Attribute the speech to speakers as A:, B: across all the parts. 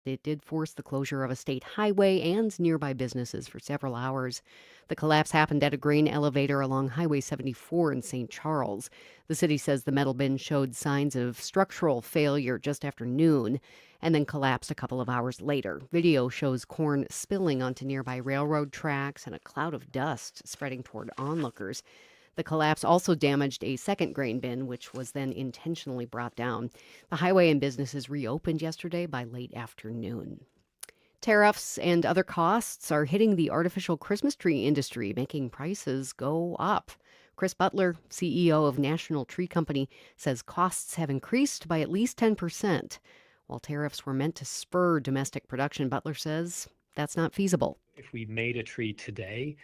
A: It did force the closure of a state highway and nearby businesses for several hours. The collapse happened at a grain elevator along Highway 74 in St. Charles. The city says the metal bin showed signs of structural failure just after noon and then collapsed a couple of hours later. Video shows corn spilling onto nearby railroad tracks and a cloud of dust spreading toward onlookers. The collapse also damaged a second grain bin, which was then intentionally brought down. The highway and businesses reopened yesterday by late afternoon. Tariffs and other costs are hitting the artificial Christmas tree industry, making prices go up. Chris Butler, CEO of National Tree Company, says costs have increased by at least 10%. While tariffs were meant to spur domestic production, Butler says that's not feasible.
B: If we made a tree today,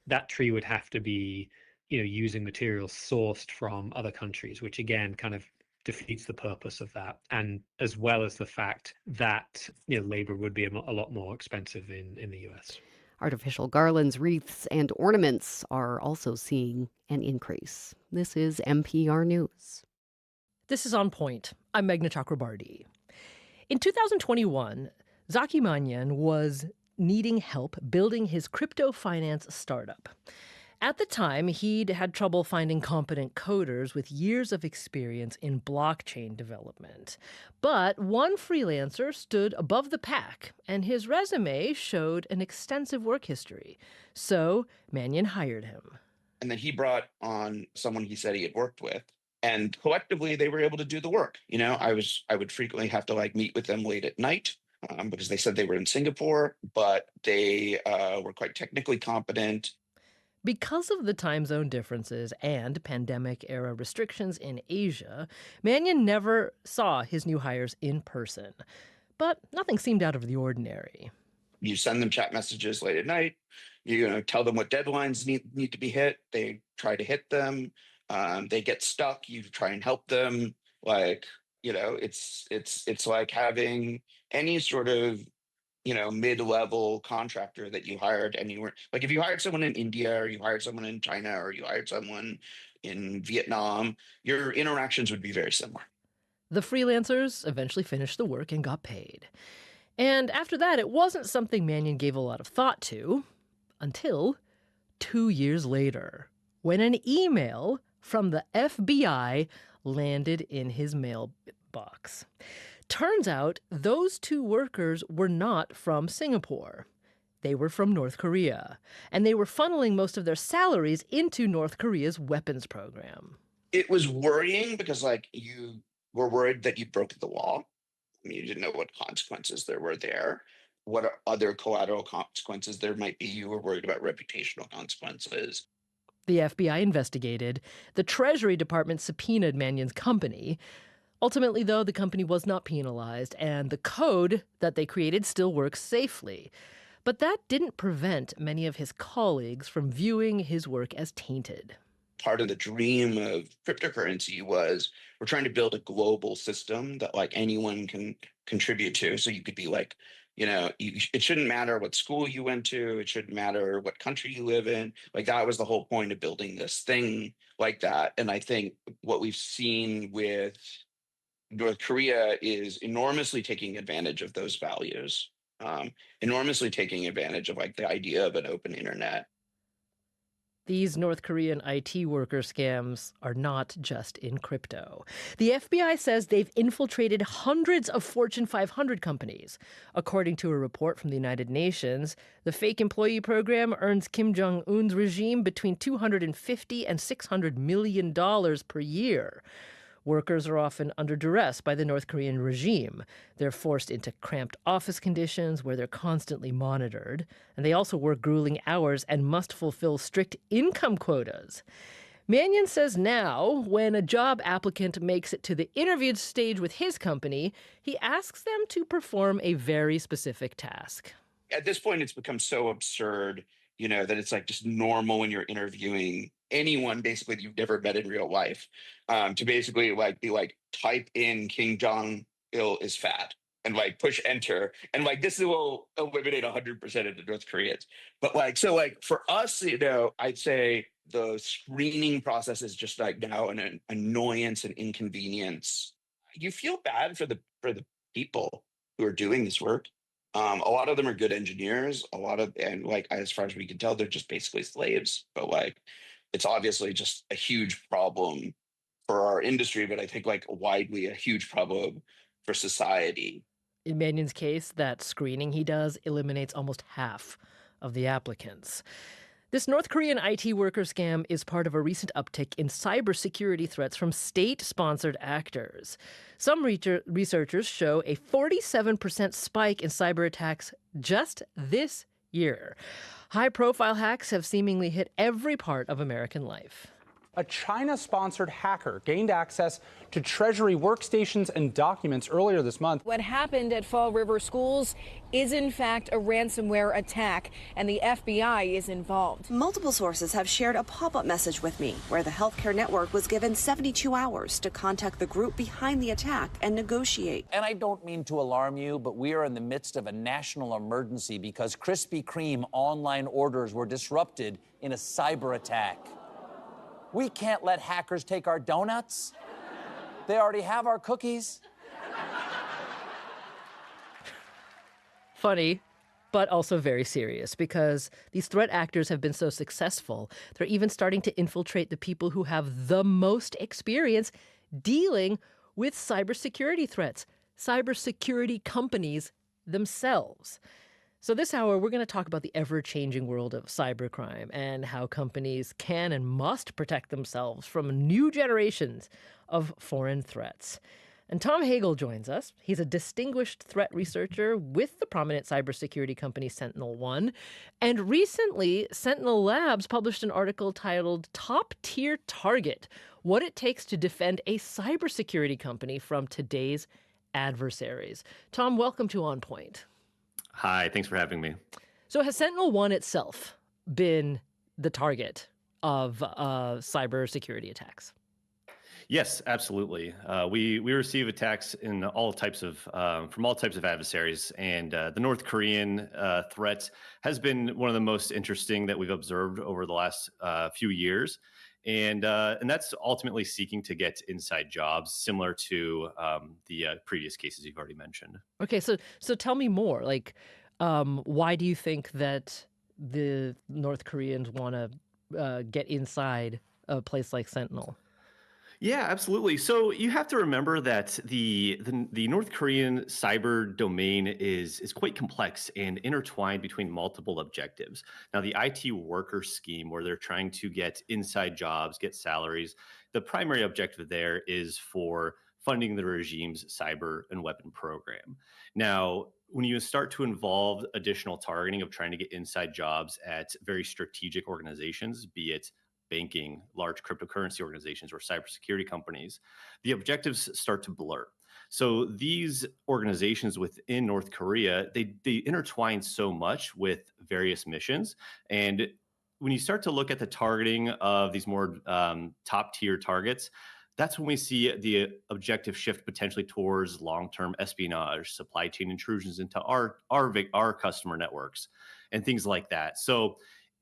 B: that tree would have to be, using materials sourced from other countries, which again kind of defeats the purpose of that. And as well as the fact that, labor would be a lot more expensive in the US.
A: Artificial garlands, wreaths, and ornaments are also seeing an increase. This is NPR News.
C: This is On Point. I'm Meghna Chakrabarti. In 2021, Zaki Manyan was needing help building his crypto finance startup. At the time, he'd had trouble finding competent coders with years of experience in blockchain development. But one freelancer stood above the pack, and his resume showed an extensive work history. So Manyan hired him.
D: And then he brought on someone he said he had worked with. And collectively, they were able to do the work. I would frequently have to meet with them late at night because they said they were in Singapore, but they were quite technically competent.
C: Because of the time zone differences and pandemic-era restrictions in Asia, Manyan never saw his new hires in person. But nothing seemed out of the ordinary.
D: You send them chat messages late at night. You tell them what deadlines need to be hit. They try to hit them. They get stuck. You try and help them. It's like having any sort of mid-level contractor that you hired anywhere. Like if you hired someone in India or you hired someone in China or you hired someone in Vietnam, your interactions would be very similar.
C: The freelancers eventually finished the work and got paid. And after that, it wasn't something Manyan gave a lot of thought to until 2 years later, when an email from the FBI landed in his mailbox. Turns out those two workers were not from Singapore. They were from North Korea, and they were funneling most of their salaries into North Korea's weapons program.
D: It was worrying because you were worried that you broke the law. You didn't know what consequences there were there. What other collateral consequences there might be. You were worried about reputational consequences.
C: The FBI investigated. The Treasury Department subpoenaed Manyan's company. Ultimately, though, the company was not penalized, and the code that they created still works safely. But that didn't prevent many of his colleagues from viewing his work as tainted.
D: Part of the dream of cryptocurrency was we're trying to build a global system that anyone can contribute to. So you could be it shouldn't matter what school you went to. It shouldn't matter what country you live in. That was the whole point of building this thing like that. And I think what we've seen with North Korea is enormously taking advantage of those values, enormously taking advantage of the idea of an open internet.
C: These North Korean IT worker scams are not just in crypto. The FBI says they've infiltrated hundreds of Fortune 500 companies. According to a report from the United Nations, the fake employee program earns Kim Jong-un's regime between $250 and $600 million per year. Workers are often under duress by the North Korean regime. They're forced into cramped office conditions where they're constantly monitored. And they also work grueling hours and must fulfill strict income quotas. Manyan says now, when a job applicant makes it to the interview stage with his company, he asks them to perform a very specific task.
D: At this point, it's become so absurd, that it's just normal when you're interviewing anyone basically that you've never met in real life, to basically be type in King Jong-il is fat and push enter. And this will eliminate 100% of the North Koreans. But for us, I'd say the screening process is just now an annoyance and inconvenience. You feel bad for the people who are doing this work. A lot of them are good engineers. And like, as far as we can tell, they're just basically slaves. But like, it's obviously just a huge problem for our industry, but I think like widely a huge problem for society.
C: In Mannion's case, that screening he does eliminates almost half of the applicants. This North Korean IT worker scam is part of a recent uptick in cybersecurity threats from state-sponsored actors. Some researchers show a 47% spike in cyber attacks just this year. High-profile hacks have seemingly hit every part of American life.
E: A China-sponsored hacker gained access to Treasury workstations and documents earlier this month.
F: What happened at Fall River Schools is in fact a ransomware attack, and the FBI is involved.
G: Multiple sources have shared a pop-up message with me where the healthcare network was given 72 hours to contact the group behind the attack and negotiate.
H: And I don't mean to alarm you, but we are in the midst of a national emergency because Krispy Kreme online orders were disrupted in a cyber attack. We can't let hackers take our donuts. They already have our cookies.
C: Funny, but also very serious, because these threat actors have been so successful, they're even starting to infiltrate the people who have the most experience dealing with cybersecurity threats, cybersecurity companies themselves. So this hour, we're going to talk about the ever-changing world of cybercrime and how companies can and must protect themselves from new generations of foreign threats. And Tom Hagel joins us. He's a distinguished threat researcher with the prominent cybersecurity company SentinelOne. And recently, Sentinel Labs published an article titled Top Tier Target: What It Takes to Defend a Cybersecurity Company from Today's Adversaries. Tom, welcome to On Point.
I: Hi, thanks for having me.
C: So has SentinelOne itself been the target of cybersecurity attacks?
I: Yes, absolutely. We receive attacks in all types of from all types of adversaries, and the North Korean threat has been one of the most interesting that we've observed over the last few years, and that's ultimately seeking to get inside jobs, similar to the previous cases you've already mentioned.
C: Okay, so tell me more. Like, why do you think that the North Koreans want to get inside a place like Sentinel?
I: Yeah, absolutely. So you have to remember that the North Korean cyber domain is quite complex and intertwined between multiple objectives. Now, the IT worker scheme, where they're trying to get inside jobs, get salaries, the primary objective there is for funding the regime's cyber and weapon program. Now, when you start to involve additional targeting of trying to get inside jobs at very strategic organizations, be it banking, large cryptocurrency organizations, or cybersecurity companies, the objectives start to blur. So these organizations within North Korea, they intertwine so much with various missions. And when you start to look at the targeting of these more top tier targets, that's when we see the objective shift potentially towards long-term espionage, supply chain intrusions into our customer networks, and things like that. So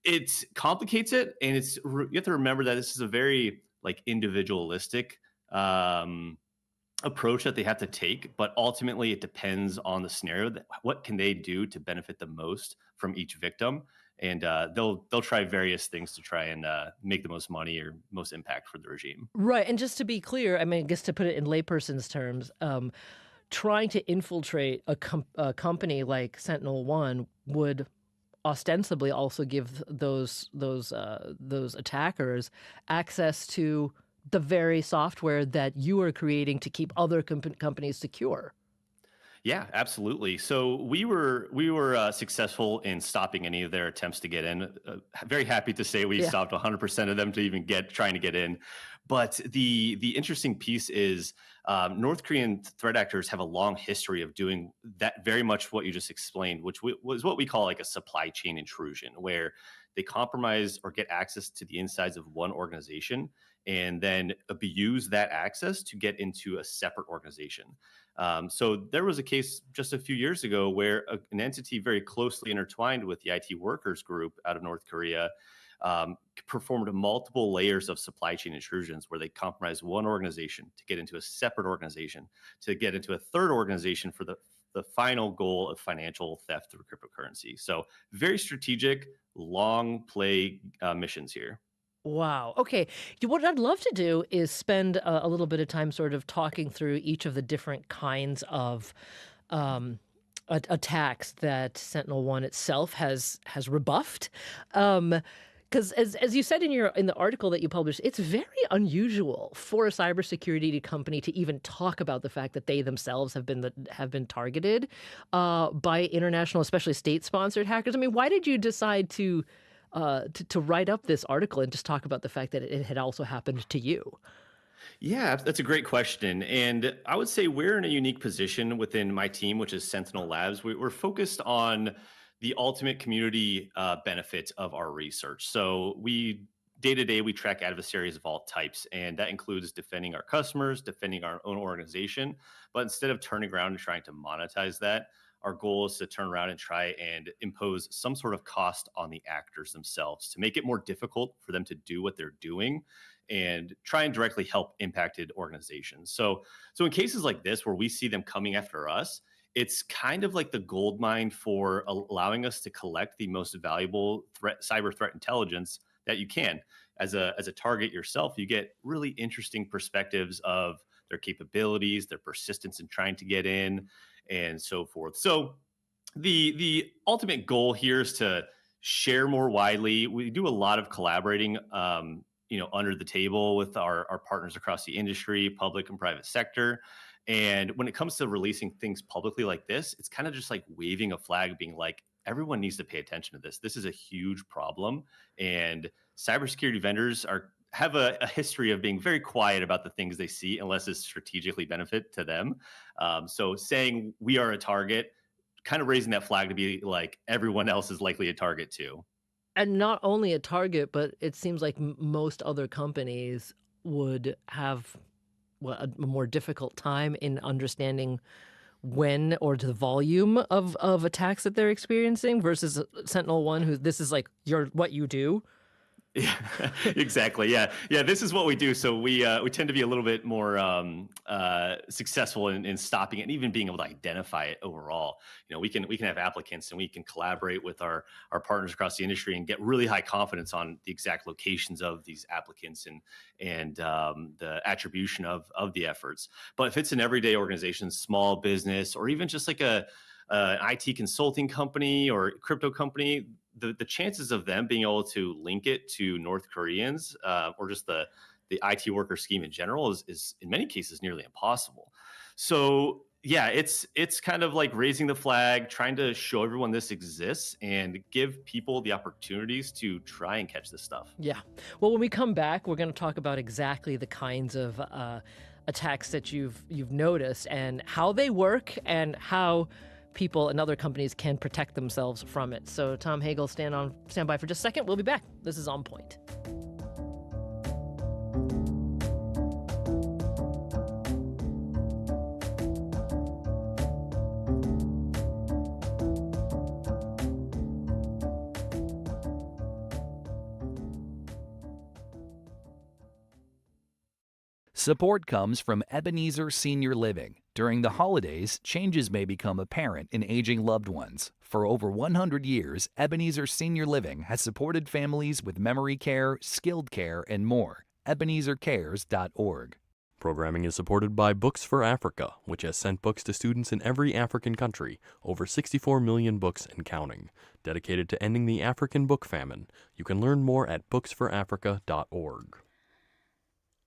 I: it complicates it, and you have to remember that this is a very like individualistic approach that they have to take, but ultimately it depends on the scenario. That what can they do to benefit the most from each victim, and they'll try various things to try and make the most money or most impact for the regime.
C: Right, and just to be clear, I mean, I guess to put it in layperson's terms, trying to infiltrate a company like SentinelOne would ostensibly also give those attackers access to the very software that you are creating to keep other companies secure.
I: Yeah, absolutely. So we were successful in stopping any of their attempts to get in. Very happy to say we stopped 100% of them to even trying to get in. But the interesting piece is North Korean threat actors have a long history of doing that, very much what you just explained, which was what we call like a supply chain intrusion, where they compromise or get access to the insides of one organization and then abuse that access to get into a separate organization. So there was a case just a few years ago where an entity very closely intertwined with the IT workers group out of North Korea performed multiple layers of supply chain intrusions, where they compromised one organization to get into a separate organization, to get into a third organization for the the final goal of financial theft through cryptocurrency. So very strategic, long play missions here.
C: Wow. Okay. What I'd love to do is spend a little bit of time sort of talking through each of the different kinds of attacks that Sentinel-1 itself has rebuffed. Because as you said in the article that you published, it's very unusual for a cybersecurity company to even talk about the fact that they themselves have been targeted by international, especially state-sponsored hackers. I mean, why did you decide to write up this article and just talk about the fact that it had also happened to you?
I: Yeah, that's a great question. And I would say we're in a unique position within my team, which is Sentinel Labs. We're focused on the ultimate community benefit of our research. So day to day, we track adversaries of all types, and that includes defending our customers, defending our own organization. But instead of turning around and trying to monetize that, our goal is to turn around and try and impose some sort of cost on the actors themselves to make it more difficult for them to do what they're doing and try and directly help impacted organizations. So in cases like this, where we see them coming after us, it's kind of like the gold mine for allowing us to collect the most valuable cyber threat intelligence that you can. As a target yourself, you get really interesting perspectives of their capabilities, their persistence in trying to get in, and so forth. So the ultimate goal here is to share more widely. We do a lot of collaborating, under the table with our partners across the industry, public and private sector. And when it comes to releasing things publicly like this, it's kind of just like waving a flag, being like, everyone needs to pay attention to this. This is a huge problem. And cybersecurity vendors have a history of being very quiet about the things they see unless it's strategically benefit to them. So saying we are a target, kind of raising that flag to be like everyone else is likely a target too.
C: And not only a target, but it seems like most other companies would have a more difficult time in understanding when or the volume of attacks that they're experiencing versus Sentinel-1, who this is like what you do.
I: Yeah, exactly. Yeah. This is what we do. So we tend to be a little bit more successful in stopping it and even being able to identify it overall. We can have applicants and we can collaborate with our partners across the industry and get really high confidence on the exact locations of these applicants and the attribution of the efforts. But if it's an everyday organization, small business, or even just like an IT consulting company or crypto company, the chances of them being able to link it to North Koreans or just the IT worker scheme in general is in many cases nearly impossible. So yeah, it's kind of like raising the flag, trying to show everyone this exists and give people the opportunities to try and catch this stuff.
C: Yeah. Well, when we come back, we're going to talk about exactly the kinds of attacks that you've noticed and how they work and how people and other companies can protect themselves from it. So Tom Hagel, stand by for just a second. We'll be back. This is On Point.
J: Support comes from Ebenezer Senior Living. During the holidays, changes may become apparent in aging loved ones. For over 100 years, Ebenezer Senior Living has supported families with memory care, skilled care, and more. EbenezerCares.org.
K: Programming is supported by Books for Africa, which has sent books to students in every African country, over 64 million books and counting. Dedicated to ending the African book famine. You can learn more at booksforafrica.org.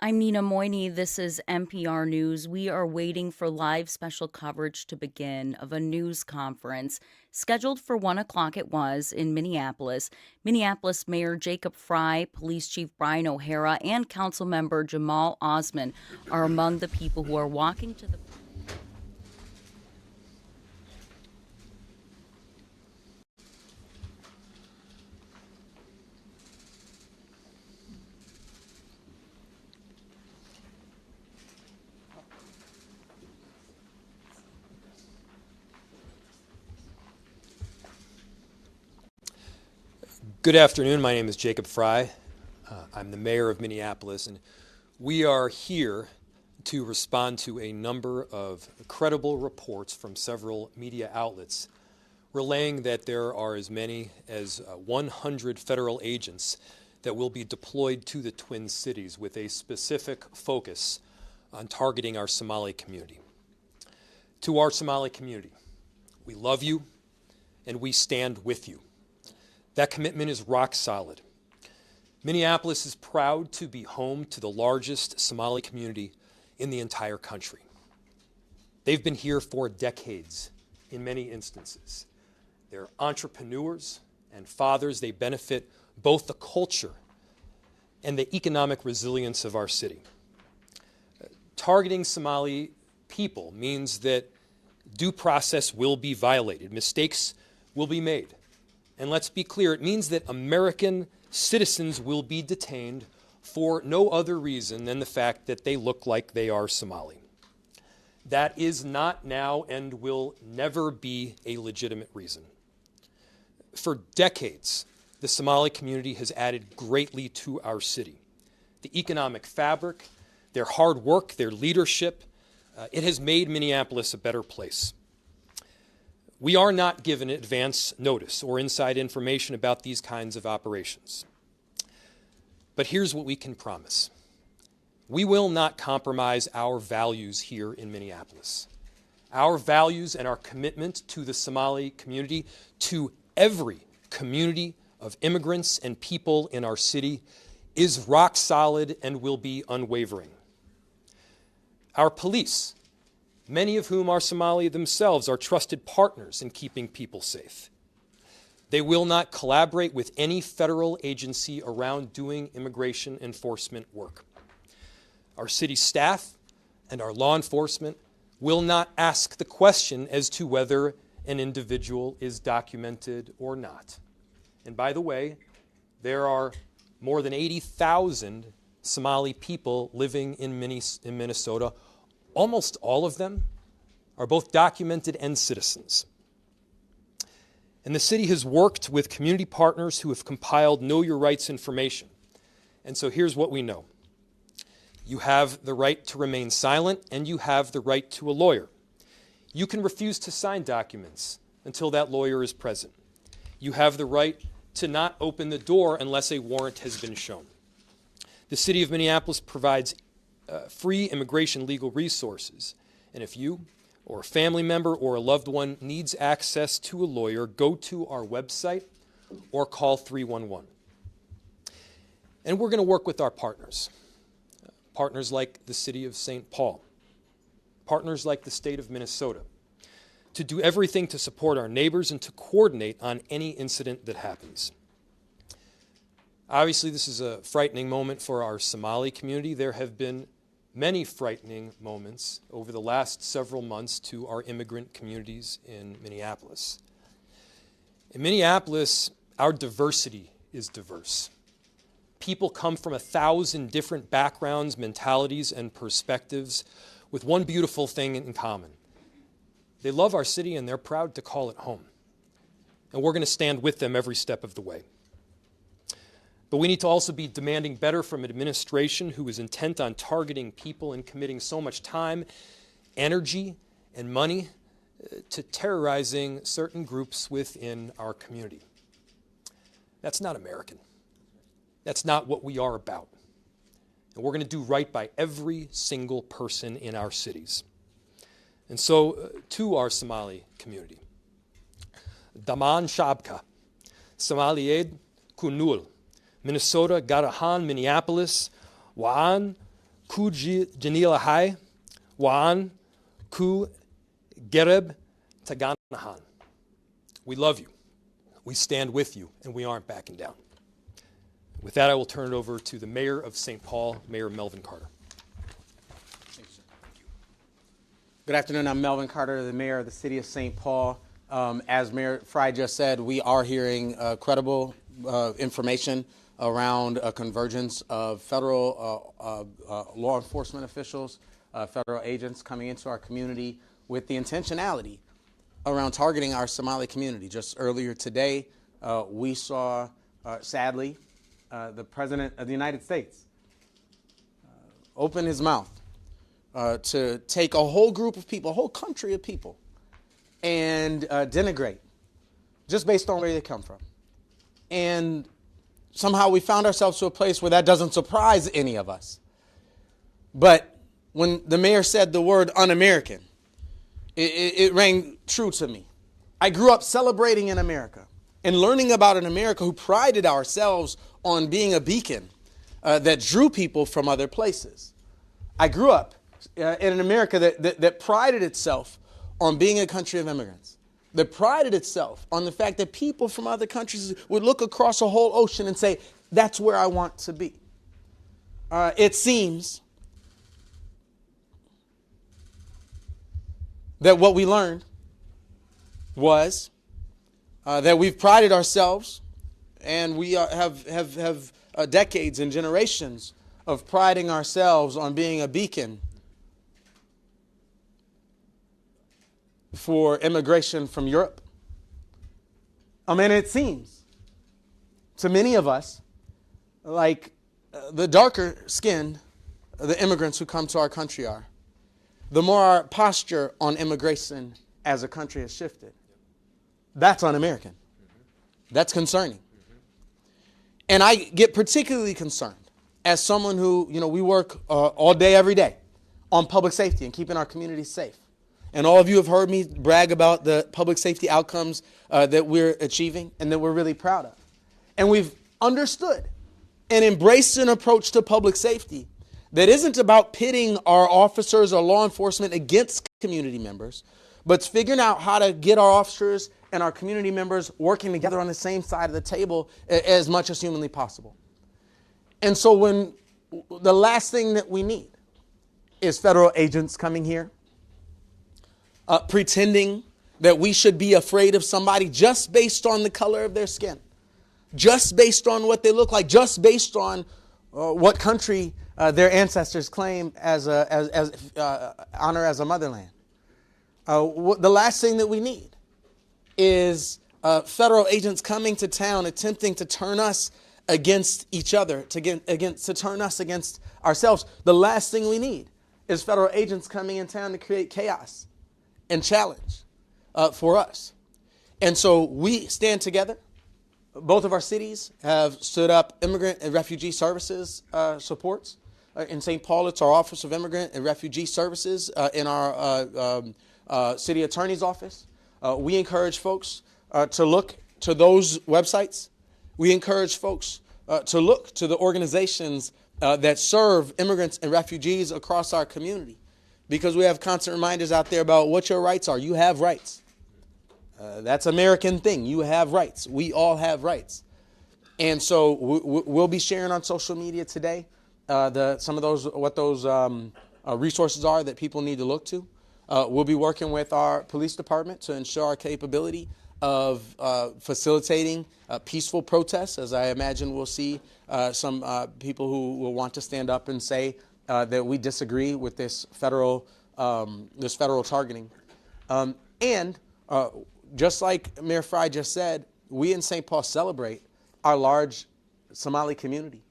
L: I'm Nina Moyni. This is NPR News. We are waiting for live special coverage to begin of a news conference scheduled for 1 o'clock. It was in Minneapolis. Minneapolis Mayor Jacob Frey, Police Chief Brian O'Hara, and Councilmember Jamal Osman are among the people who are walking to the...
M: Good afternoon. My name is Jacob Frey. I'm the mayor of Minneapolis, and we are here to respond to a number of credible reports from several media outlets relaying that there are as many as 100 federal agents that will be deployed to the Twin Cities with a specific focus on targeting our Somali community. To our Somali community, we love you and we stand with you. That commitment is rock solid. Minneapolis is proud to be home to the largest Somali community in the entire country. They've been here for decades in many instances. They're entrepreneurs and fathers. They benefit both the culture and the economic resilience of our city. Targeting Somali people means that due process will be violated. Mistakes will be made. And let's be clear, it means that American citizens will be detained for no other reason than the fact that they look like they are Somali. That is not now and will never be a legitimate reason. For decades, the Somali community has added greatly to our city. The economic fabric, their hard work, their leadership, it has made Minneapolis a better place. We are not given advance notice or inside information about these kinds of operations. But here's what we can promise. We will not compromise our values here in Minneapolis. Our values and our commitment to the Somali community, to every community of immigrants and people in our city, is rock solid and will be unwavering. Our police, many of whom are Somali themselves, are trusted partners in keeping people safe. They will not collaborate with any federal agency around doing immigration enforcement work. Our city staff and our law enforcement will not ask the question as to whether an individual is documented or not. And by the way, there are more than 80,000 Somali people living in Minnesota. Almost all of them are both documented and citizens. And the city has worked with community partners who have compiled Know Your Rights information. And so here's what we know. You have the right to remain silent, and you have the right to a lawyer. You can refuse to sign documents until that lawyer is present. You have the right to not open the door unless a warrant has been shown. The city of Minneapolis provides free immigration legal resources. And if you or a family member or a loved one needs access to a lawyer, go to our website or call 311. And we're going to work with our partners. Partners like the city of St. Paul. Partners like the state of Minnesota. To do everything to support our neighbors and to coordinate on any incident that happens. Obviously, this is a frightening moment for our Somali community. There have been many frightening moments over the last several months to our immigrant communities in Minneapolis. In Minneapolis, our diversity is diverse. People come from 1,000 different backgrounds, mentalities, and perspectives with one beautiful thing in common. They love our city and they're proud to call it home. And we're going to stand with them every step of the way. But we need to also be demanding better from an administration who is intent on targeting people and committing so much time, energy, and money to terrorizing certain groups within our community. That's not American. That's not what we are about. And we're going to do right by every single person in our cities. And so, to our Somali community, Daman Shabka, Somaliyed Kunul, Minnesota, Garahan, Minneapolis, Waan, Ku Janilahai, Waan, Ku Gereb, Taganahan. We love you, we stand with you, and we aren't backing down. With that, I will turn it over to the Mayor of St. Paul, Mayor Melvin Carter.
N: Good afternoon. I'm Melvin Carter, the Mayor of the City of St. Paul. As Mayor Frey just said, we are hearing credible information around a convergence of federal law enforcement officials, federal agents coming into our community with the intentionality around targeting our Somali community. Just earlier today, we saw, sadly, the President of the United States open his mouth to take a whole group of people, a whole country of people, and denigrate just based on where they come from. And somehow we found ourselves to a place where that doesn't surprise any of us. But when the mayor said the word un-American, it rang true to me. I grew up celebrating in America and learning about an America who prided ourselves on being a beacon that drew people from other places. I grew up in an America that prided itself on being a country of immigrants, that prided itself on the fact that people from other countries would look across a whole ocean and say, that's where I want to be. It seems that what we learned was that we've prided ourselves, and we have decades and generations of priding ourselves on being a beacon for immigration from Europe. And it seems to many of us like the darker skinned the immigrants who come to our country are, the more our posture on immigration as a country has shifted. That's un-American. That's concerning. And I get particularly concerned as someone who, we work all day, every day on public safety and keeping our communities safe. And all of you have heard me brag about the public safety outcomes that we're achieving and that we're really proud of. And we've understood and embraced an approach to public safety that isn't about pitting our officers or law enforcement against community members, but it's figuring out how to get our officers and our community members working together on the same side of the table as much as humanly possible. And so when the last thing that we need is federal agents coming here, pretending that we should be afraid of somebody just based on the color of their skin, just based on what they look like, just based on what country their ancestors claim as honor as a motherland. The last thing that we need is federal agents coming to town attempting to turn us against each other, to turn us against ourselves. The last thing we need is federal agents coming in town to create chaos and challenge for us. And so we stand together. Both of our cities have stood up immigrant and refugee services supports. In St. Paul, it's our Office of Immigrant and Refugee Services. In our city attorney's office, we encourage folks to look to those websites. We encourage folks to look to the organizations that serve immigrants and refugees across our community, because we have constant reminders out there about what your rights are. You have rights. That's an American thing. You have rights. We all have rights. And so we'll be sharing on social media today some of those resources are that people need to look to. We'll be working with our police department to ensure our capability of facilitating peaceful protests, as I imagine we'll see some people who will want to stand up and say that we disagree with this federal targeting. Just like Mayor Frey just said, we in St. Paul celebrate our large Somali community.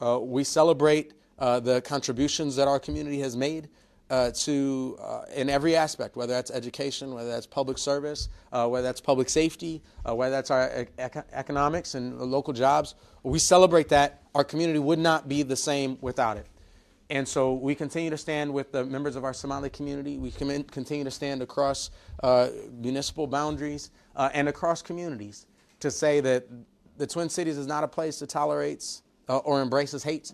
N: We celebrate the contributions that our community has made in every aspect, whether that's education, whether that's public service, whether that's public safety, whether that's our economics and local jobs. We celebrate that. Our community would not be the same without it. And so we continue to stand with the members of our Somali community. We continue to stand across municipal boundaries and across communities to say that the Twin Cities is not a place that tolerates or embraces hate,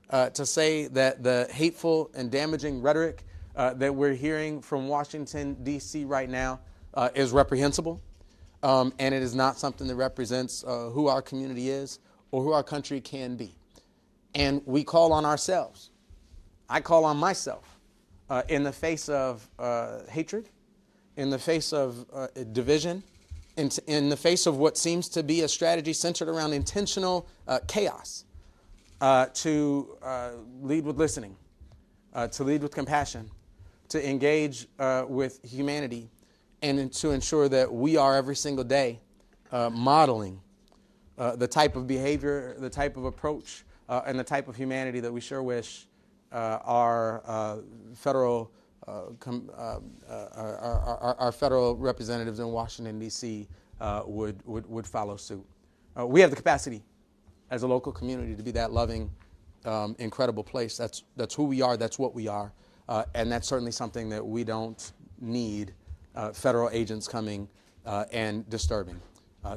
N: to say that the hateful and damaging rhetoric that we're hearing from Washington, D.C. right now is reprehensible, and it is not something that represents who our community is or who our country can be. And we call on ourselves. I call on myself in the face of hatred, in the face of division, in the face of what seems to be a strategy centered around intentional chaos, to lead with listening, to lead with compassion, to engage with humanity, and to ensure that we are every single day modeling the type of behavior, the type of approach, and the type of humanity that we sure wish our federal our federal representatives in Washington, D.C. Would follow suit. We have the capacity as a local community to be that loving, incredible place. That's who we are. That's what we are. And that's certainly something that we don't need federal agents coming and disturbing.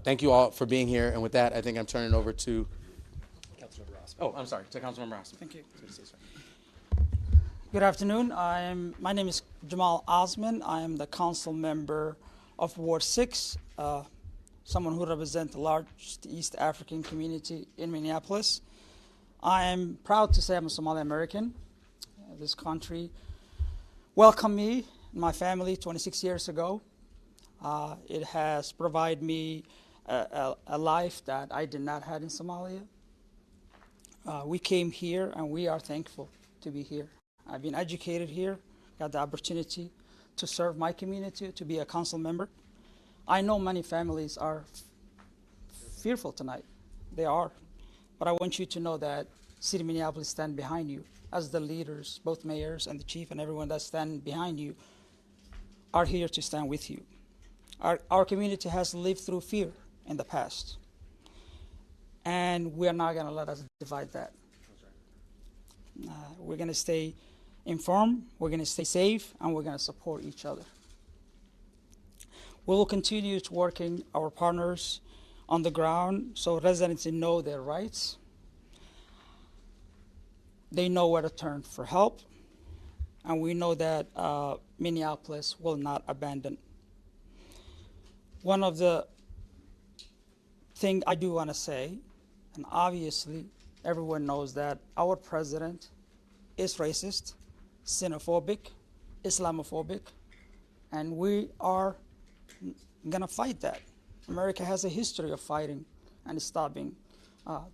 N: Thank you all for being here. And with that, I think I'm turning it over to Councilmember Ross. Oh, I'm sorry, to Councilmember Ross.
O: Thank you. Good afternoon. My name is Jamal Osman. I am the council member of Ward 6, someone who represents the largest East African community in Minneapolis. I am proud to say I'm a Somali American. This country welcomed me and my family 26 years ago. It has provided me a life that I did not have in Somalia. We came here and we are thankful to be here. I've been educated here, got the opportunity to serve my community, to be a council member. I know many families are fearful tonight. They are. But I want you to know that City of Minneapolis stand behind you as the leaders, both mayors and the chief and everyone that stand behind you are here to stand with you. Our community has lived through fear in the past. And we're not going to let us divide that. We're going to stay informed, we're going to stay safe, and we're going to support each other. We will continue to working our partners on the ground so residents know their rights. They know where to turn for help, and we know that Minneapolis will not abandon. One of the things I do want to say, and obviously everyone knows that our president is racist, xenophobic, Islamophobic, and we are going to fight that. America has a history of fighting and stopping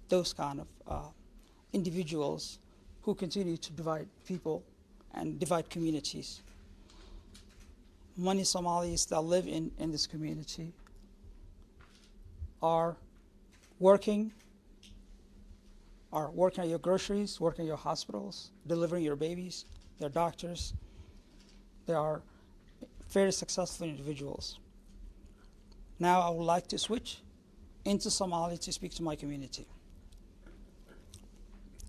O: those kind of individuals who continue to divide people and divide communities. Many Somalis that live in this community are working at your groceries, working at your hospitals, delivering your babies. They're doctors. They are very successful individuals. Now I would like to switch into Somali to speak to my community.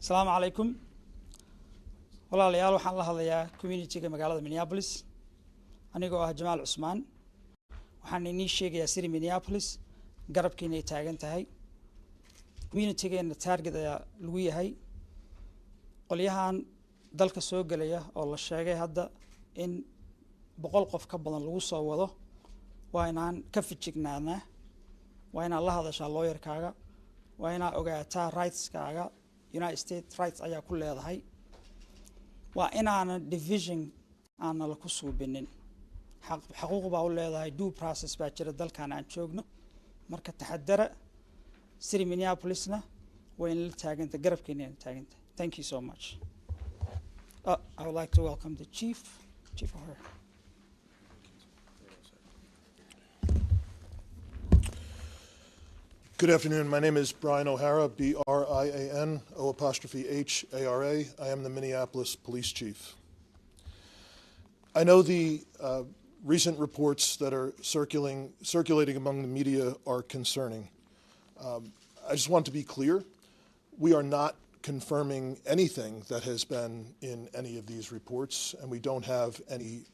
O: Assalamu alaikum. Walaalayaal waxaan la hadlayaa community-ga magaalada Minneapolis. Anigoo ah Jamaal Cusmaan. Waxaan inii sheegayaa City Minneapolis garabkiina ay taagan tahay. Community-geena target ayaa lagu yahay. Qolyahan dalka soo galaya oo la sheegay hadda in 100 qof ka badan lagu soo wado waa inaan ka fijignaanaa, waa inaan la hadashaa lawyerkaaga, waa inaan ogaataa rightskaaga, United States rights ayaa ku leedahay, waa inaanan division aanan la ku suubinin. Xaquuq baa u leedahay, due process baa jira dalkan aan joogno, marka taxadara. City Minneapolisna waa in la taaganta, garabkeena la taaganta. Thank you so much. I would like to welcome the Chief O'Hare.
P: Good afternoon. My name is Brian O'Hara, B-R-I-A-N-O''H-A-R-A. I am the Minneapolis Police Chief. I know the recent reports that are circulating among the media are concerning. I just want to be clear. We are not confirming anything that has been in any of these reports, and we don't have any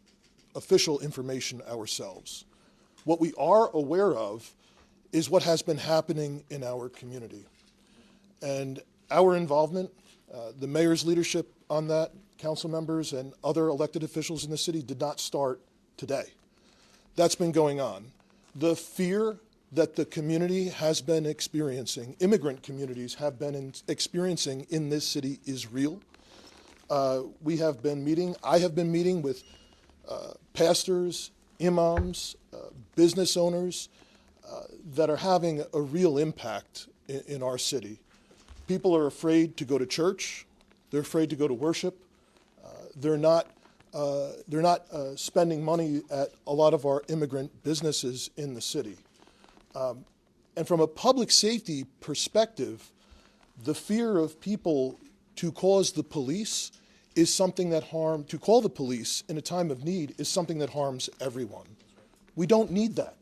P: official information ourselves. What we are aware of is what has been happening in our community. And our involvement, the mayor's leadership on that, council members and other elected officials in the city did not start today. That's been going on. The fear that the community has been experiencing, immigrant communities have been experiencing in this city is real. We have been meeting, I have been meeting with pastors, imams, business owners that are having a real impact in our city. People are afraid to go to church. They're afraid to go to worship. They're not spending money at a lot of our immigrant businesses in the city. And from a public safety perspective, the fear of people to cause the police is something that to call the police in a time of need is something that harms everyone. We don't need that.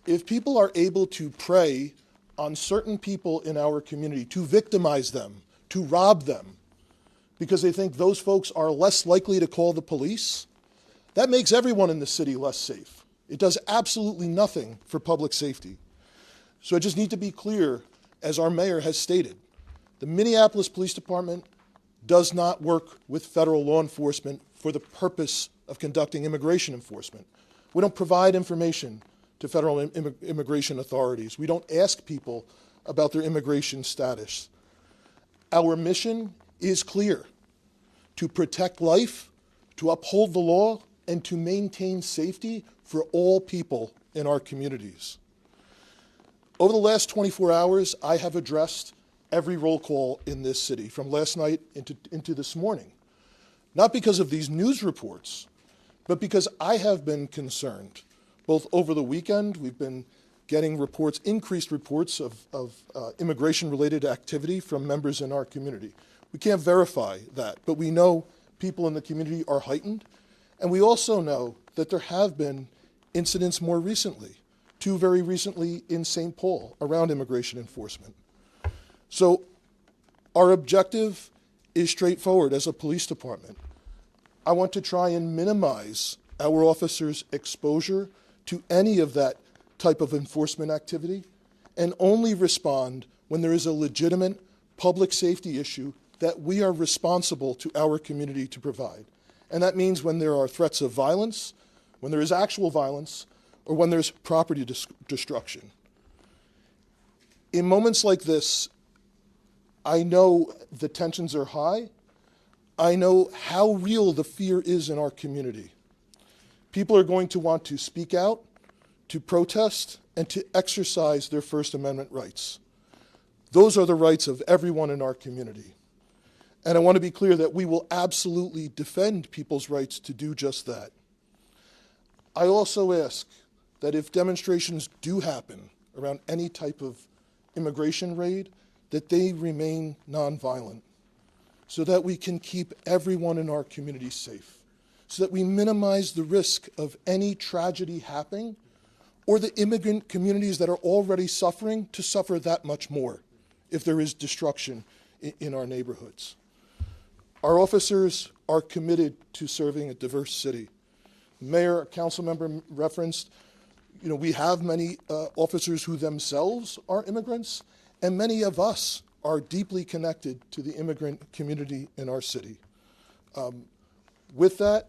P: If people are able to prey on certain people in our community, to victimize them, to rob them, because they think those folks are less likely to call the police, that makes everyone in the city less safe. It does absolutely nothing for public safety. So I just need to be clear, as our mayor has stated, the Minneapolis Police Department does not work with federal law enforcement for the purpose of conducting immigration enforcement. We don't provide information to federal immigration authorities. We don't ask people about their immigration status. Our mission is clear: to protect life, to uphold the law, and to maintain safety for all people in our communities. Over the last 24 hours, I have addressed every roll call in this city, from last night into this morning. Not because of these news reports, but because I have been concerned. Both over the weekend, we've been getting reports, increased reports of immigration-related activity from members in our community. We can't verify that, but we know people in the community are heightened. And we also know that there have been incidents more recently, 2 very recently in St. Paul, around immigration enforcement. So our objective is straightforward as a police department. I want to try and minimize our officers' exposure to any of that type of enforcement activity and only respond when there is a legitimate public safety issue that we are responsible to our community to provide. And that means when there are threats of violence, when there is actual violence, or when there's property destruction. In moments like this, I know the tensions are high. I know how real the fear is in our community. People are going to want to speak out, to protest, and to exercise their First Amendment rights. Those are the rights of everyone in our community. And I want to be clear that we will absolutely defend people's rights to do just that. I also ask that if demonstrations do happen around any type of immigration raid, that they remain nonviolent so that we can keep everyone in our community safe, so that we minimize the risk of any tragedy happening or the immigrant communities that are already suffering to suffer that much more if there is destruction in our neighborhoods. Our officers are committed to serving a diverse city. Mayor, council member referenced, we have many officers who themselves are immigrants, and many of us are deeply connected to the immigrant community in our city. With that,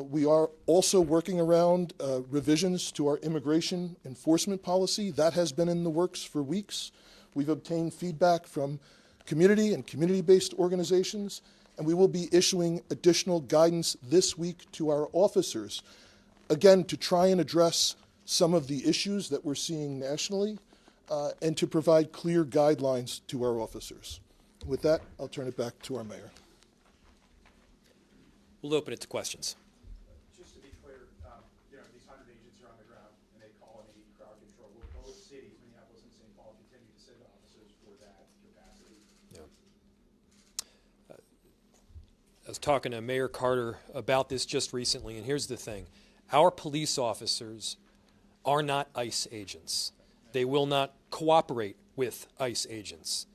P: we are also working around revisions to our immigration enforcement policy. That has been in the works for weeks. We've obtained feedback from community and community-based organizations, and we will be issuing additional guidance this week to our officers, again, to try and address some of the issues that we're seeing nationally and to provide clear guidelines to our officers. With that, I'll turn it back to our mayor.
M: We'll open it to questions.
N: Just to be clear, these 100 agents are on the ground and they call and they need crowd control. Will both cities, Minneapolis and St. Paul, continue to send officers for that capacity?
M: Yeah. I was talking to Mayor Carter about this just recently, and here's the thing. Our police officers are not ICE agents. They will not cooperate with ICE agents.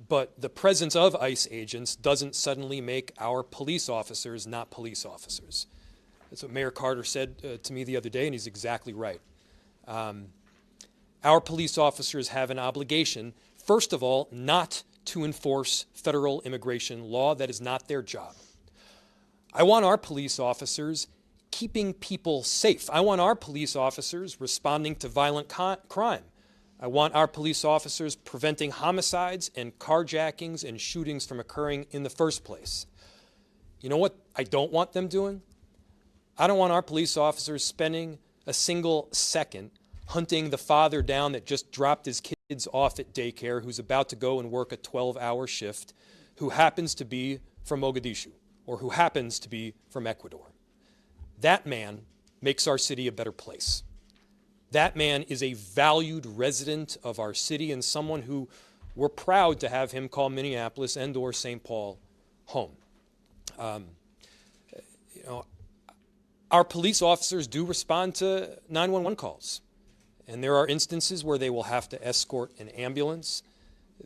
M: But the presence of ICE agents doesn't suddenly make our police officers not police officers. That's what Mayor Carter said to me the other day, and he's exactly right. Our police officers have an obligation, first of all, not to enforce federal immigration law. That is not their job. I want our police officers keeping people safe. I want our police officers responding to violent crime. I want our police officers preventing homicides and carjackings and shootings from occurring in the first place. You know what I don't want them doing? I don't want our police officers spending a single second hunting the father down that just dropped his kids off at daycare, who's about to go and work a 12-hour shift, who happens to be from Mogadishu or who happens to be from Ecuador. That man makes our city a better place. That man is a valued resident of our city and someone who we're proud to have him call Minneapolis and or St. Paul home. Our police officers do respond to 911 calls, and there are instances where they will have to escort an ambulance.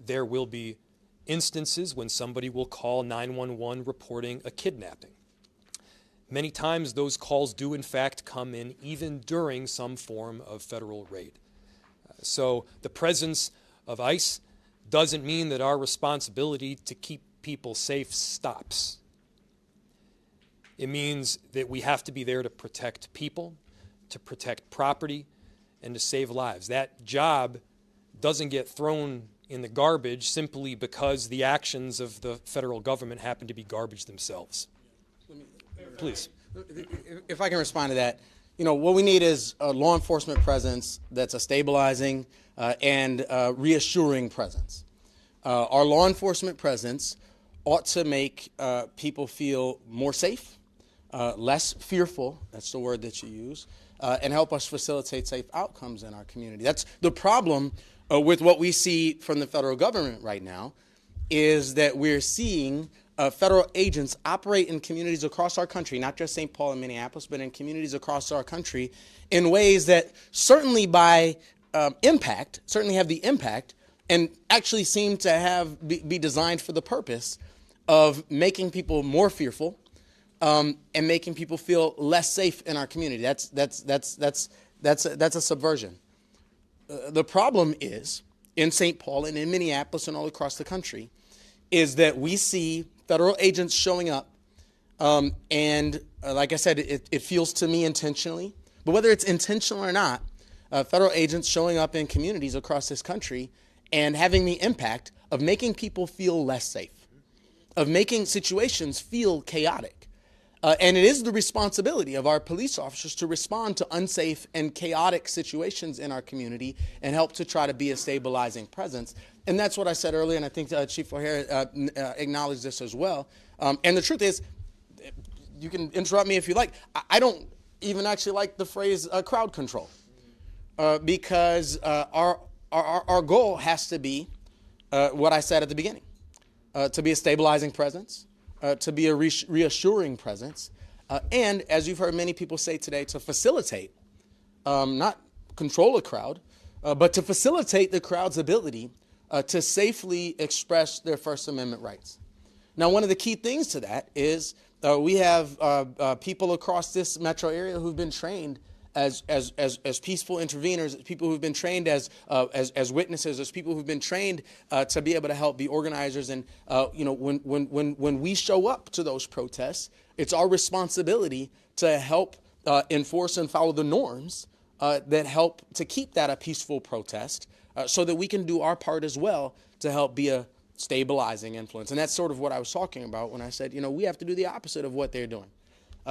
M: There will be instances when somebody will call 911 reporting a kidnapping. Many times those calls do in fact come in even during some form of federal raid. So the presence of ICE doesn't mean that our responsibility to keep people safe stops. It means that we have to be there to protect people, to protect property, and to save lives. That job doesn't get thrown in the garbage simply because the actions of the federal government happen to be garbage themselves. Please.
N: If I can respond to that, what we need is a law enforcement presence that's a stabilizing and reassuring presence. Our law enforcement presence ought to make people feel more safe, less fearful, that's the word that you use, and help us facilitate safe outcomes in our community. That's the problem with what we see from the federal government right now, is that we're seeing federal agents operate in communities across our country, not just St. Paul and Minneapolis, but in communities across our country in ways that certainly by impact, certainly have the impact and actually seem to be designed for the purpose of making people more fearful and making people feel less safe in our community. That's a subversion. The problem is, in St. Paul and in Minneapolis and all across the country, is that we see federal agents showing up, and like I said, it feels to me intentionally, but whether it's intentional or not, federal agents showing up in communities across this country and having the impact of making people feel less safe, of making situations feel chaotic. And it is the responsibility of our police officers to respond to unsafe and chaotic situations in our community and help to try to be a stabilizing presence. And that's what I said earlier, and I think Chief O'Hare acknowledged this as well. And the truth is, you can interrupt me if you like, I don't even actually like the phrase crowd control, because our goal has to be what I said at the beginning, to be a stabilizing presence, to be a reassuring presence, and as you've heard many people say today, to facilitate, not control a crowd, but to facilitate the crowd's ability to safely express their First Amendment rights. Now, one of the key things to that is we have people across this metro area who've been trained as peaceful interveners, people who've been trained as witnesses, as people who've been trained to be able to help be organizers. And when we show up to those protests, it's our responsibility to help enforce and follow the norms that help to keep that a peaceful protest, so that we can do our part as well to help be a stabilizing influence. And that's sort of what I was talking about when I said, we have to do the opposite of what they're doing.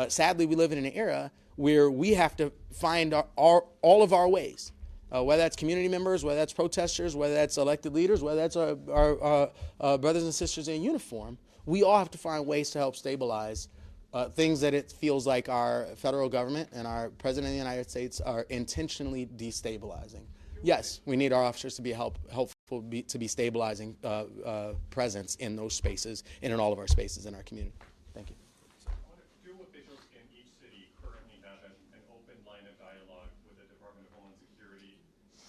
N: Sadly, we live in an era where we have to find all of our ways, whether that's community members, whether that's protesters, whether that's elected leaders, whether that's our brothers and sisters in uniform. We all have to find ways to help stabilize things that it feels like our federal government and our President of the United States are intentionally destabilizing. Yes, we need our officers to be helpful to be stabilizing presence in those spaces and in all of our spaces in our community. Thank you.
Q: Do officials in each city currently have an open line of dialogue with the Department of Homeland Security,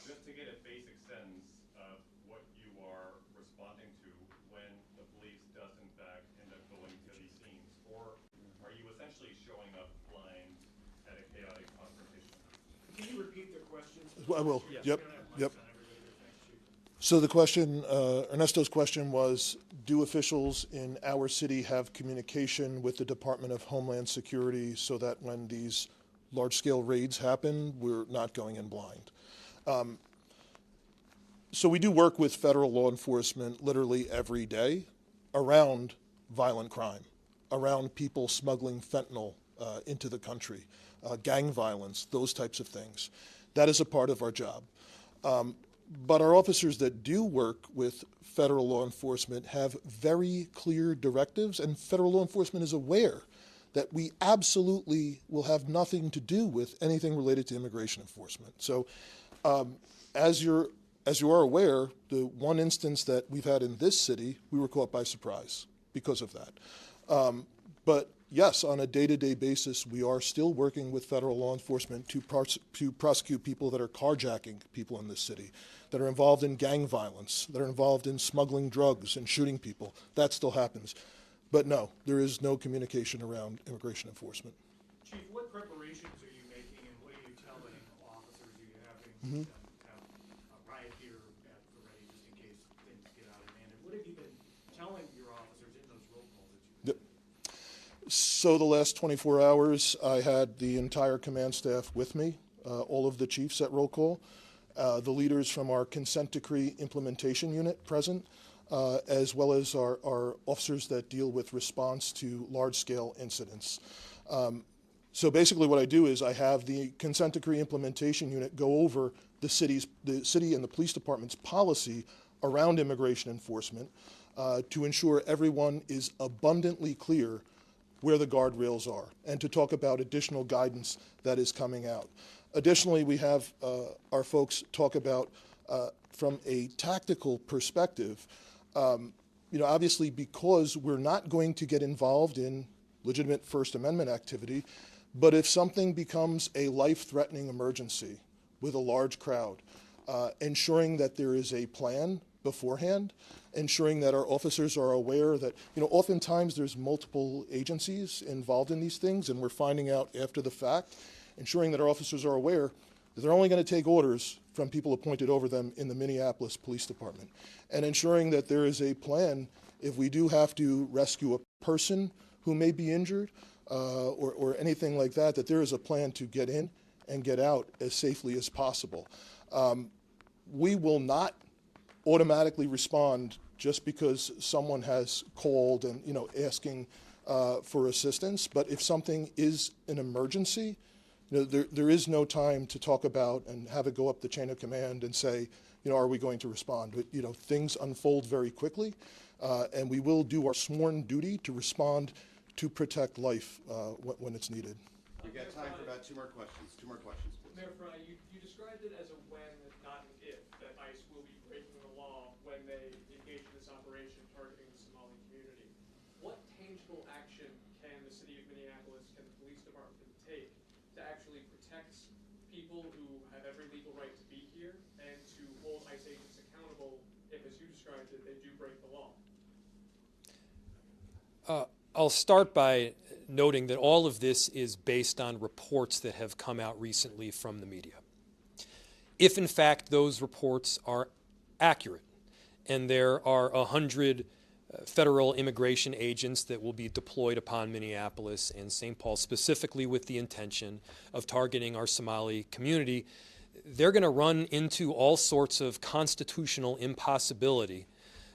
Q: just to get a basic sense of what you are responding to when the police does in fact end up going to these scenes? Or are you essentially showing up blind at a chaotic confrontation? Can you repeat the question?
P: I will.
Q: Yes.
P: Yep. So the question, Ernesto's question was, do officials in our city have communication with the Department of Homeland Security so that when these large-scale raids happen, we're not going in blind? So we do work with federal law enforcement literally every day around violent crime, around people smuggling fentanyl into the country, gang violence, those types of things. That is a part of our job. But our officers that do work with federal law enforcement have very clear directives, and federal law enforcement is aware that we absolutely will have nothing to do with anything related to immigration enforcement. So as you are aware, the one instance that we've had in this city, we were caught by surprise because of that. But yes, on a day-to-day basis, we are still working with federal law enforcement to prosecute people that are carjacking people in this city, that are involved in gang violence, that are involved in smuggling drugs and shooting people. That still happens. But no, there is no communication around immigration enforcement.
R: Chief, what preparations are you making and what are you telling officers? Are you having have a riot gear at the ready just in case things get out of hand? And what have you been telling your officers in those roll calls that you've
P: So the last 24 hours, I had the entire command staff with me, all of the chiefs at roll call, the leaders from our consent decree implementation unit present, as well as our officers that deal with response to large-scale incidents. So basically what I do is I have the consent decree implementation unit go over the city and the police department's policy around immigration enforcement to ensure everyone is abundantly clear where the guardrails are and to talk about additional guidance that is coming out. Additionally, we have our folks talk about from a tactical perspective, obviously because we're not going to get involved in legitimate First Amendment activity, but if something becomes a life-threatening emergency with a large crowd, ensuring that there is a plan beforehand, ensuring that our officers are aware that, oftentimes there's multiple agencies involved in these things and we're finding out after the fact, ensuring that our officers are aware that they're only going to take orders from people appointed over them in the Minneapolis Police Department, and ensuring that there is a plan if we do have to rescue a person who may be injured or anything like that, that there is a plan to get in and get out as safely as possible. We will not automatically respond just because someone has called and asking for assistance, but if something is an emergency, there is no time to talk about and have it go up the chain of command and say, are we going to respond? But things unfold very quickly, and we will do our sworn duty to respond to protect life when it's needed.
S: We've got time for about two more questions. Two more questions, please.
R: Mayor Frey, you described it as a when, not an if, that ICE will be breaking the law when they engage in this operation targeting the Somali community. What tangible action can the city of Minneapolis, can the police department take to actually protect people who have every legal right to be here and to hold ICE agents accountable if, as you described it, they do break the law?
M: I'll start by noting that all of this is based on reports that have come out recently from the media. If, in fact, those reports are accurate and there are 100 federal immigration agents that will be deployed upon Minneapolis and St. Paul specifically with the intention of targeting our Somali community, they're going to run into all sorts of constitutional impossibility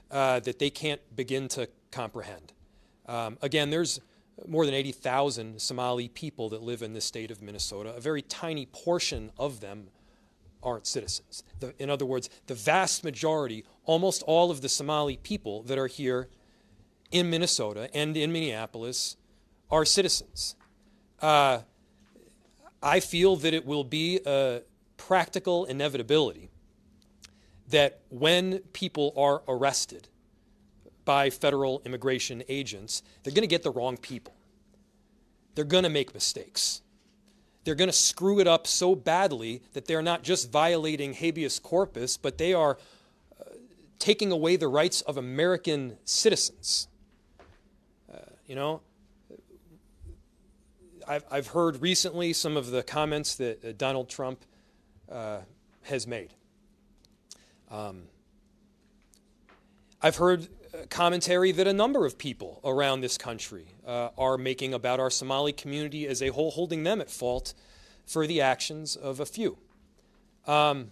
M: that they can't begin to comprehend. Again, there's more than 80,000 Somali people that live in the state of Minnesota. A very tiny portion of them aren't citizens. In other words, the vast majority, almost all of the Somali people that are here in Minnesota and in Minneapolis are citizens. I feel that it will be a practical inevitability that when people are arrested by federal immigration agents, they're going to get the wrong people. They're going to make mistakes. They're going to screw it up so badly that they're not just violating habeas corpus, but they are taking away the rights of American citizens. I've heard recently some of the comments that Donald Trump has made. I've heard commentary that a number of people around this country are making about our Somali community as a whole, holding them at fault for the actions of a few. The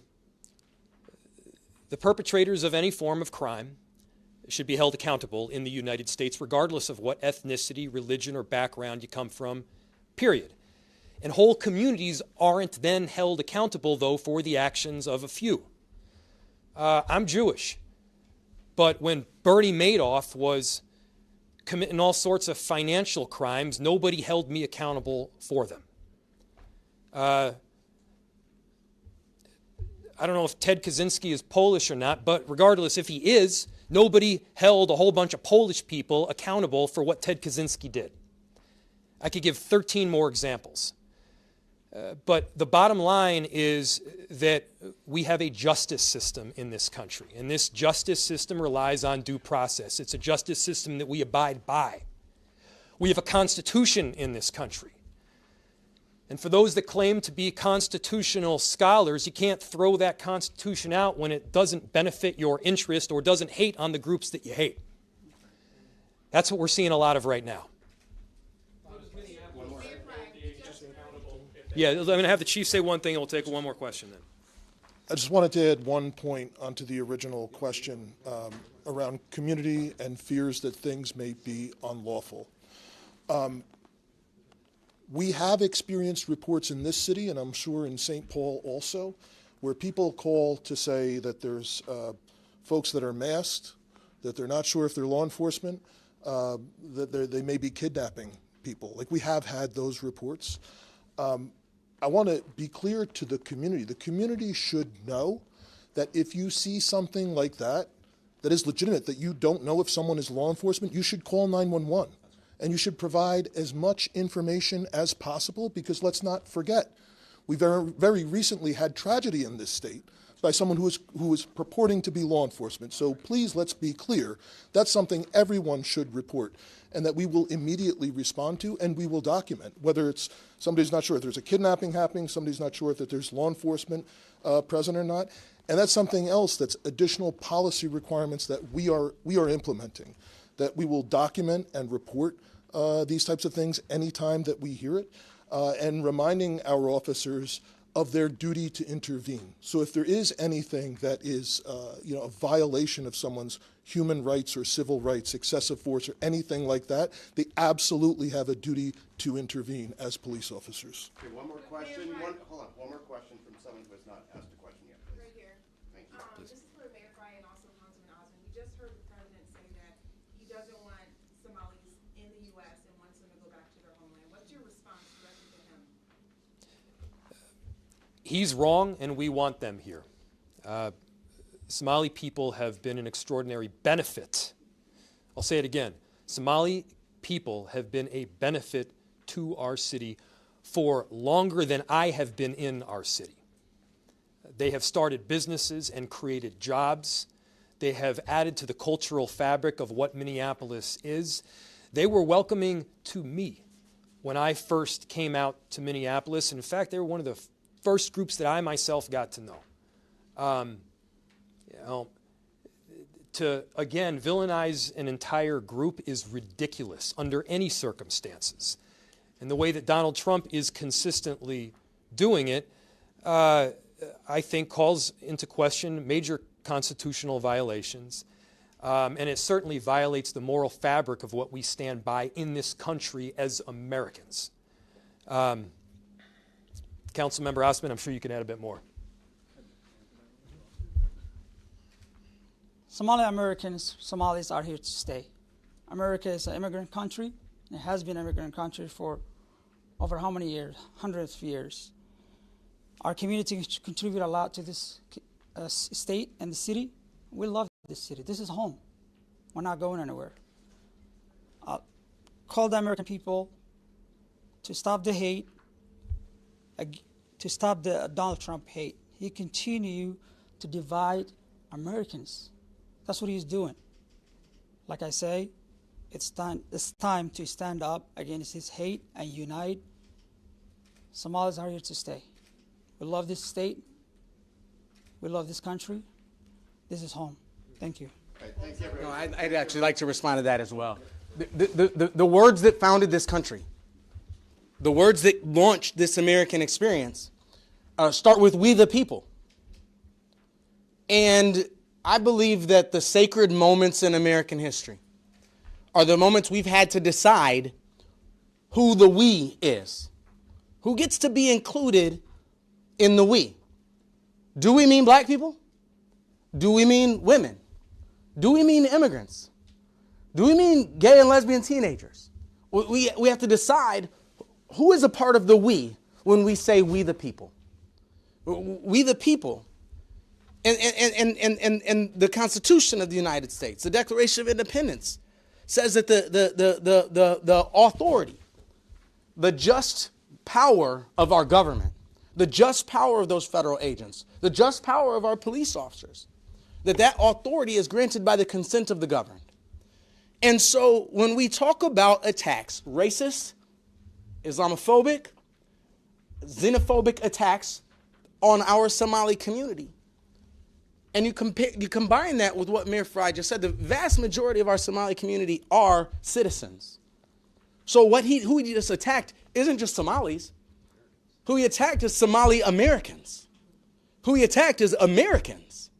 M: perpetrators of any form of crime should be held accountable in the United States, regardless of what ethnicity, religion, or background you come from, period. And whole communities aren't then held accountable, though, for the actions of a few. I'm Jewish. But when Bernie Madoff was committing all sorts of financial crimes, nobody held me accountable for them. I don't know if Ted Kaczynski is Polish or not, but regardless, if he is, nobody held a whole bunch of Polish people accountable for what Ted Kaczynski did. I could give 13 more examples. But the bottom line is that we have a justice system in this country, and this justice system relies on due process. It's a justice system that we abide by. We have a constitution in this country. And for those that claim to be constitutional scholars, you can't throw that constitution out when it doesn't benefit your interest or doesn't hate on the groups that you hate. That's what we're seeing a lot of right now. Yeah, I'm going to have the chief say one thing, and we'll take one more question then.
P: I just wanted to add one point onto the original question around community and fears that things may be unlawful. We have experienced reports in this city, and I'm sure in St. Paul also, where people call to say that there's folks that are masked, that they're not sure if they're law enforcement, that they may be kidnapping people. Like, we have had those reports. I want to be clear to the community. The community should know that if you see something like that, that is legitimate, that you don't know if someone is law enforcement, you should call 911. And you should provide as much information as possible, because let's not forget, we very recently had tragedy in this state by someone who was purporting to be law enforcement. So please, let's be clear. That's something everyone should report, and that we will immediately respond to, and we will document, whether it's somebody's not sure if there's a kidnapping happening, somebody's not sure if there's law enforcement present or not. And that's something else that's additional policy requirements that we are implementing, that we will document and report these types of things anytime that we hear it, and reminding our officers of their duty to intervene. So if there is anything that is a violation of someone's human rights or civil rights, excessive force or anything like that, they absolutely have a duty to intervene as police officers.
S: Okay, one more question. One more question from someone who has not asked a question yet, please.
T: Right here.
S: Thank you.
T: This is for Mayor Frey and also Councilman Osmond. We just heard the president say that he doesn't want Somalis in the U.S. and wants them to go back to their homeland. What's your response directly to him?
M: He's wrong, and we want them here. Somali people have been an extraordinary benefit. I'll say it again. Somali people have been a benefit to our city for longer than I have been in our city. They have started businesses and created jobs. They have added to the cultural fabric of what Minneapolis is. They were welcoming to me when I first came out to Minneapolis. In fact, they were one of the first groups that I myself got to know. To, again, villainize an entire group is ridiculous under any circumstances. And the way that Donald Trump is consistently doing it, I think calls into question major constitutional violations. And it certainly violates the moral fabric of what we stand by in this country as Americans. Councilmember Osmond, I'm sure you can add a bit more.
O: Somali Americans, Somalis are here to stay. America is an immigrant country. It has been an immigrant country for over how many years? Hundreds of years. Our community contribute a lot to this state and the city. We love this city. This is home. We're not going anywhere. Call the American people to stop the hate, to stop the Donald Trump hate. He continue to divide Americans. That's what he's doing. Like I say, it's time to stand up against his hate and unite. Somalis are here to stay. We love this state. We love this country. This is home. Thank you.
S: Okay, thank you, everyone.
N: No, I'd actually like to respond to that as well. The words that founded this country, the words that launched this American experience, start with "we the people." And I believe that the sacred moments in American history are the moments we've had to decide who the we is, who gets to be included in the we. Do we mean black people? Do we mean women? Do we mean immigrants? Do we mean gay and lesbian teenagers? We have to decide who is a part of the we when we say we the people. We the people. And the Constitution of the United States, the Declaration of Independence, says that the authority the just power of our government, the just power of those federal agents, the just power of our police officers, that authority is granted by the consent of the governed. And so when we talk about attacks, racist, Islamophobic, xenophobic attacks on our Somali community, and you combine that with what Mayor Frey just said, the vast majority of our Somali community are citizens. So who he just attacked isn't just Somalis. Who he attacked is Somali Americans. Who he attacked is Americans.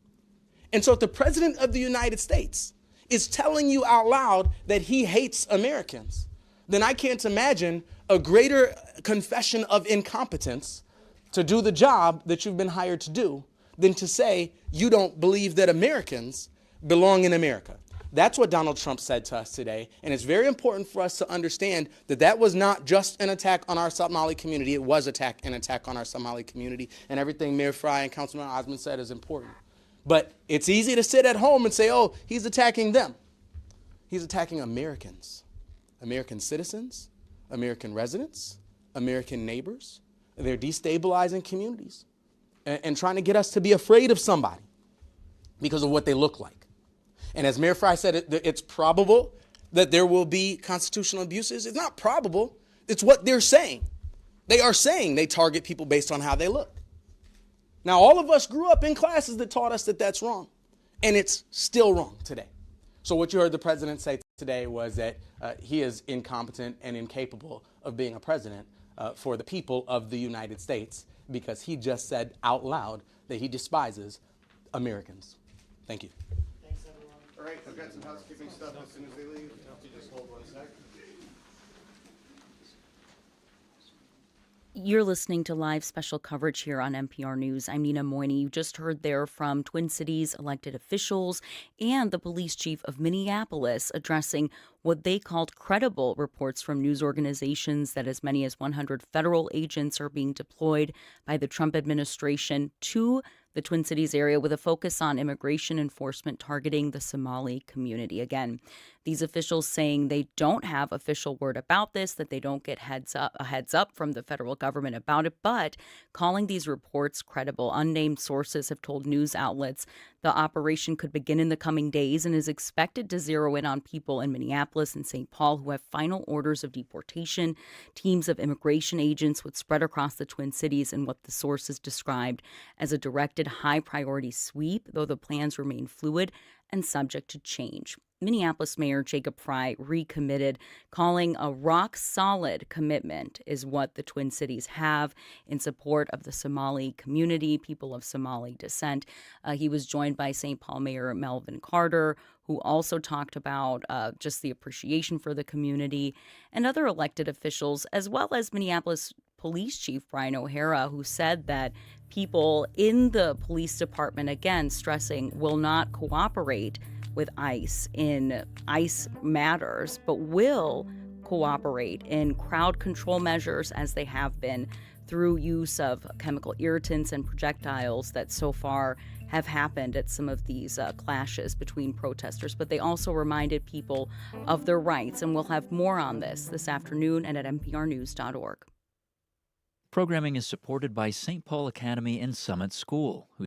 N: And so if the President of the United States is telling you out loud that he hates Americans, then I can't imagine a greater confession of incompetence to do the job that you've been hired to do than to say you don't believe that Americans belong in America. That's what Donald Trump said to us today, and it's very important for us to understand that that was not just an attack on our Somali community, it was an attack on our Somali community, and everything Mayor Frey and Councilman Osmond said is important. But it's easy to sit at home and say, oh, he's attacking them. He's attacking Americans, American citizens, American residents, American neighbors. They're destabilizing communities and trying to get us to be afraid of somebody because of what they look like. And as Mayor Frey said, it's probable that there will be constitutional abuses. It's not probable. It's what they're saying. They are saying they target people based on how they look. Now, all of us grew up in classes that taught us that that's wrong, and it's still wrong today. So what you heard the president say today was that he is incompetent and incapable of being a president for the people of the United States because he just said out loud that he despises Americans. Thank you.
S: Thanks, everyone. All right, I've got some housekeeping stuff as soon as they leave. You just hold one sec.
L: You're listening to live special coverage here on NPR News. I'm Nina Moyni. You just heard there from Twin Cities elected officials and the police chief of Minneapolis addressing what they called credible reports from news organizations that as many as 100 federal agents are being deployed by the Trump administration to the Twin Cities area with a focus on immigration enforcement targeting the Somali community. Again, these officials saying they don't have official word about this, that they don't get a heads up from the federal government about it, but calling these reports credible. Unnamed sources have told news outlets the operation could begin in the coming days and is expected to zero in on people in Minneapolis and St. Paul who have final orders of deportation. Teams of immigration agents would spread across the Twin Cities in what the sources described as a directed high-priority sweep, though the plans remain fluid and subject to change. Minneapolis Mayor Jacob Frey recommitted, calling a rock-solid commitment is what the Twin Cities have in support of the Somali community, people of Somali descent. He was joined by St. Paul Mayor Melvin Carter, who also talked about just the appreciation for the community, and other elected officials, as well as Minneapolis Police Chief Brian O'Hara, who said that people in the police department, again, stressing, will not cooperate with ICE in ICE matters, but will cooperate in crowd control measures as they have been through use of chemical irritants and projectiles that so far have happened at some of these clashes between protesters. But they also reminded people of their rights, and we'll have more on this afternoon and at nprnews.org.
U: Programming is supported by St. Paul Academy and Summit School,